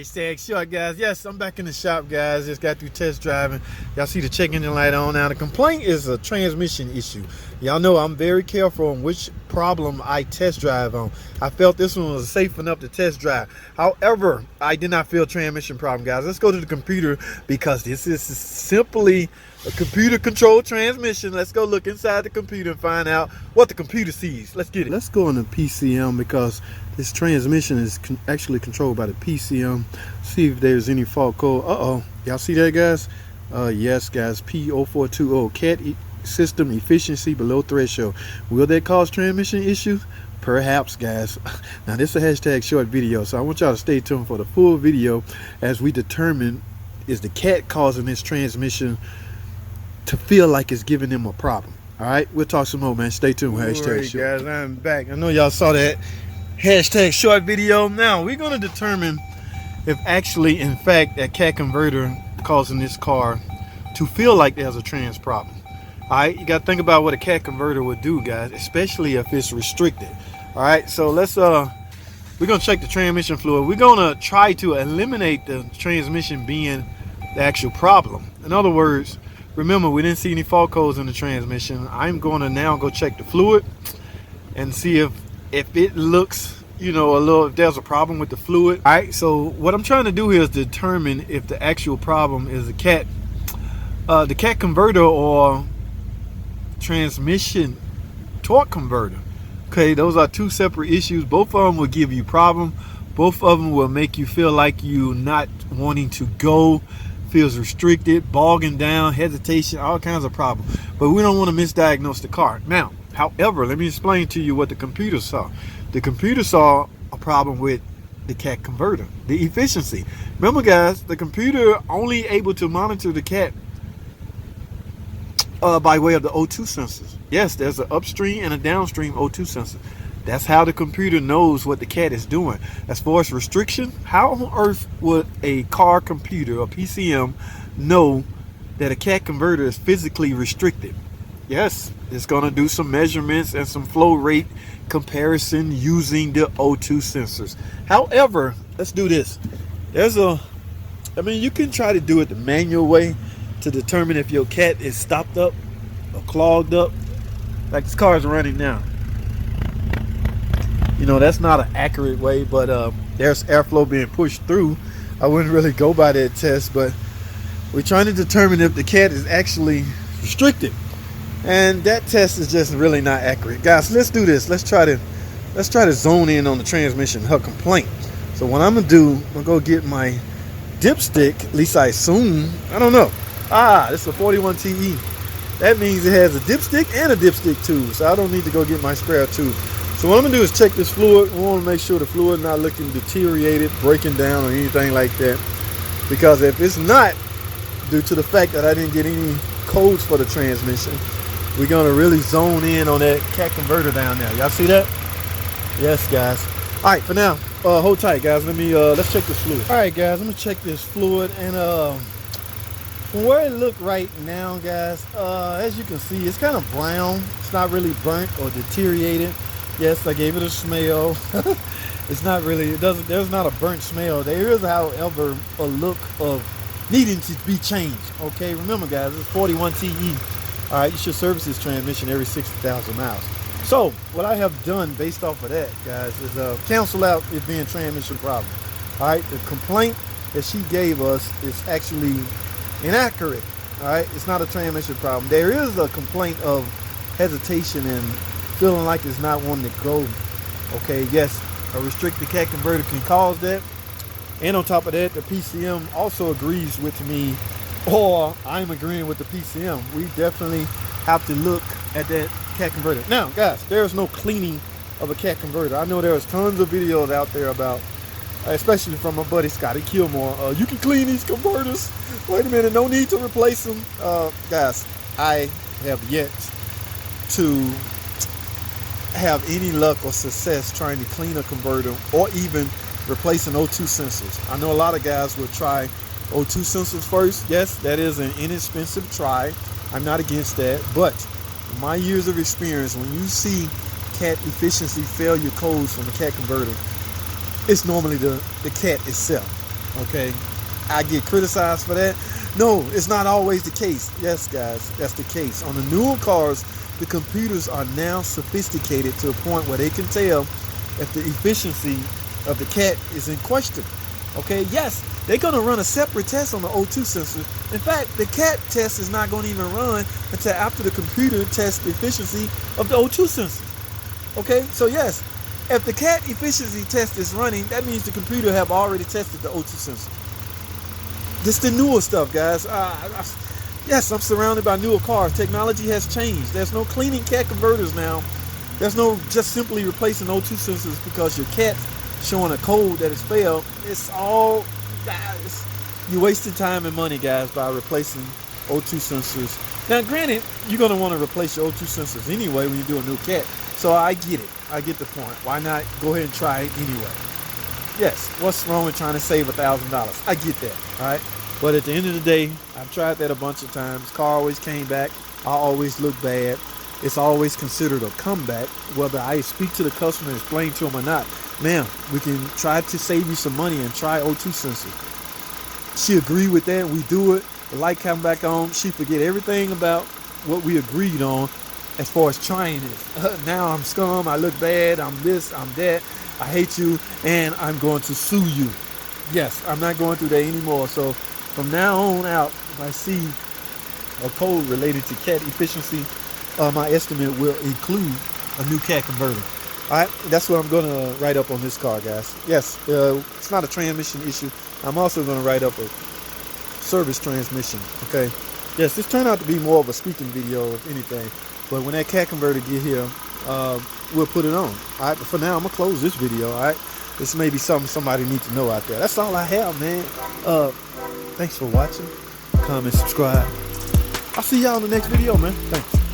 Hashtag short, guys. Yes, I'm back in the shop, guys. Just got through test driving. Y'all see the check engine light on. Now, the complaint is a transmission issue. Y'all know I'm very careful on which problem I test drive on. I felt this one was safe enough to test drive. However, I did not feel transmission problem, guys. Let's go to the computer because this is simply a computer controlled transmission. Let's go look inside the computer and find out what the computer sees. Let's get it. Let's go into PCM because this transmission is actually controlled by the PCM. See if there's any fault code. Y'all see that, guys? Yes, guys. P0420 CAT system efficiency below threshold. Will that cause transmission issues? Perhaps, guys. Now, this is a hashtag short video, so I want y'all to stay tuned for the full video as we determine, is the CAT causing this transmission to feel like it's giving them a problem? All right, we'll talk some more, man. Stay tuned. Hashtag short. Guys, I'm back. I know y'all saw that hashtag short video. Now we're going to determine if actually, in fact, that CAT converter causing this car to feel like there's a trans problem. All right, you got to think about what a CAT converter would do, guys, especially if it's restricted. All right, so let's we're gonna check the transmission fluid. We're gonna try to eliminate the transmission being the actual problem. In other words, remember, we didn't see any fault codes in the transmission. I'm going to now go check the fluid and see if it looks, you know, if there's a problem with the fluid. All right, so what I'm trying to do here is determine if the actual problem is the CAT converter or transmission torque converter. Okay, those are two separate issues. Both of them will give you problem. Both of them will make you feel like you not wanting to go, feels restricted, bogging down, hesitation, all kinds of problems. But we don't want to misdiagnose the car. Now, however, let me explain to you what the computer saw. The computer saw a problem with the CAT converter, the efficiency. Remember, guys, the computer only able to monitor the CAT by way of the O2 sensors. Yes, there's an upstream and a downstream O2 sensor. That's how the computer knows what the CAT is doing. As far as restriction, how on earth would a car computer or PCM know that a CAT converter is physically restricted? Yes, it's going to do some measurements and some flow rate comparison using the O2 sensors. However, let's do this. You can try to do it the manual way to determine if your CAT is stopped up or clogged up. Like this car is running now. You know, that's not an accurate way, but there's airflow being pushed through. I wouldn't really go by that test, but we're trying to determine if the CAT is actually restricted. And that test is just really not accurate. Guys, let's do this. Let's try to zone in on the transmission, her complaint. So what I'm gonna do, I'm gonna go get my dipstick, at least I assume. I don't know. This is a 41 TE. That means it has a dipstick and a dipstick tube, so I don't need to go get my spare tube. So what I'm gonna do is check this fluid. We want to make sure the fluid not looking deteriorated, breaking down, or anything like that. Because if it's not, due to the fact that I didn't get any codes for the transmission, we're gonna really zone in on that CAT converter down there. Y'all see that? Yes, guys. All right, for now, hold tight, guys. Let's check this fluid. All right, guys, I'm gonna check this fluid, and from where it look right now, guys, as you can see, it's kind of brown. It's not really burnt or deteriorated. Yes, I gave it a smell. It's not really, there's not a burnt smell. There is, however, a look of needing to be changed. Okay, remember, guys, it's 41 TE. All right, you should service this transmission every 60,000 miles. So what I have done based off of that, guys, is cancel out it being transmission problem. All right, the complaint that she gave us is actually inaccurate. All right, it's not a transmission problem. There is a complaint of hesitation and feeling like it's not wanting to go. Okay, yes, a restricted CAT converter can cause that. And on top of that, the PCM also agrees with me, or I'm agreeing with the PCM. We definitely have to look at that CAT converter. Now, guys, there's no cleaning of a CAT converter. I know there's tons of videos out there about, especially from my buddy Scotty Kilmore, you can clean these converters. Wait a minute, no need to replace them. Guys, I have yet to have any luck or success trying to clean a converter or even replacing O2 sensors. I know a lot of guys will try O2 sensors first. Yes, that is an inexpensive try. I'm not against that, but in my years of experience, when you see CAT efficiency failure codes from the CAT converter, it's normally the CAT itself. Okay, I get criticized for that. No, it's not always the case. Yes, guys, that's the case. On the newer cars, the computers are now sophisticated to a point where they can tell if the efficiency of the cat is in question. Okay, yes, they're going to run a separate test on the O2 sensor. In fact, the cat test is not going to even run until after the computer tests the efficiency of the O2 sensor. Okay, so yes, if the cat efficiency test is running, that means the computer have already tested the O2 sensor. This the newer stuff, guys. Yes, I'm surrounded by newer cars. Technology has changed. There's no cleaning cat converters now. There's no just simply replacing O2 sensors because your cat's showing a code that has failed. It's all, guys, you wasted time and money, guys, by replacing O2 sensors. Now, granted, you're going to want to replace your O2 sensors anyway when you do a new cat. So I get it. I get the point. Why not go ahead and try it anyway? Yes, what's wrong with trying to save $1,000? I get that, all right? But at the end of the day, I've tried that a bunch of times. Car always came back. I always look bad. It's always considered a comeback, whether I speak to the customer and explain to them or not. Ma'am, we can try to save you some money and try O2 sensors. She agreed with that. We do it. The light come back on. She forget everything about what we agreed on as far as trying it. Now I'm scum. I look bad. I'm this. I'm that. I hate you, and I'm going to sue you. Yes, I'm not going through that anymore. So from now on out, if I see a code related to cat efficiency, my estimate will include a new cat converter. All right, that's what I'm going to write up on this car, guys. Yes, it's not a transmission issue. I'm also going to write up a service transmission. Okay. Yes, this turned out to be more of a speaking video, if anything. But when that cat converter get here, we'll put it on. All right, but for now, I'm gonna close this video. All right, this may be something somebody needs to know out there. That's all I have, man. Thanks for watching. Comment, subscribe. I'll see y'all in the next video, man. Thanks.